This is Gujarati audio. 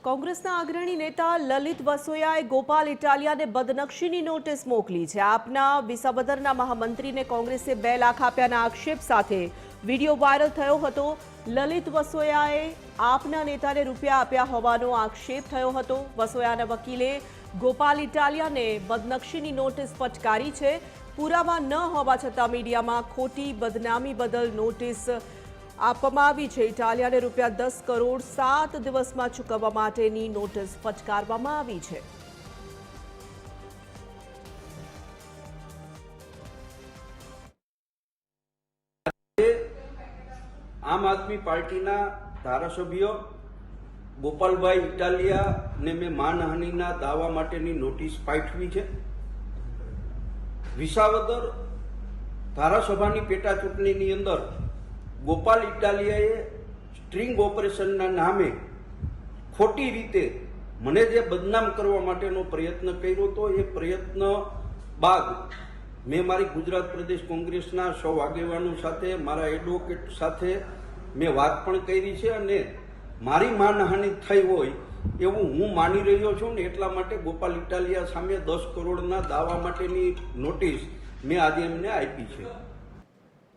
કોંગ્રેસના અગ્રણી નેતા લલિત વસોયાએ ગોપાલ ઇટાલિયાને બદનક્ષીની નોટિસ મોકલી છે। આપના વિસાવદરના મહામંત્રીને કોંગ્રેસે 2 લાખ આપ્યાના આક્ષેપ સાથે વિડીયો વાયરલ થયો હતો। લલિત વસોયાએ આપના નેતાને રૂપિયા આપ્યા હોવાનો આક્ષેપ થયો હતો। વસોયાના વકીલે ગોપાલ ઇટાલિયાને બદનક્ષીની નોટિસ ફટકારી છે। પુરાવા ન હોવા છતાં મીડિયામાં ખોટી બદનામી બદલ નોટિસ આપવામાં આવી છે। ઇટાલિયાને રૂપિયા 10 કરોડ 7 દિવસમાં ચૂકવવા માટેની નોટિસ ફટકારવામાં આવી છે। આમ આદમી પાર્ટીના ધારાસભ્ય ગોપાલભાઈ ઇટાલિયાને મેં માનહાનિના દાવા માટેની નોટિસ પાઠવી છે। વિસાવદર ધારાસભાની પેટા ચૂંટણીની અંદર ગોપાલ ઇટાલિયાએ સ્ટ્રિંગ ઓપરેશનના નામે ખોટી રીતે મને જે બદનામ કરવા માટેનો પ્રયત્ન કર્યો હતો, એ પ્રયત્ન બાદ મેં મારી ગુજરાત પ્રદેશ કોંગ્રેસના સૌ આગેવાનો સાથે, મારા એડવોકેટ સાથે મેં વાત પણ કરી છે અને મારી માનહાનિ થઈ હોય એવું હું માની રહ્યો છું ને એટલા માટે ગોપાલ ઇટાલિયા સામે 10 કરોડના દાવા માટેની નોટિસ મેં આજે એમને આપી છે।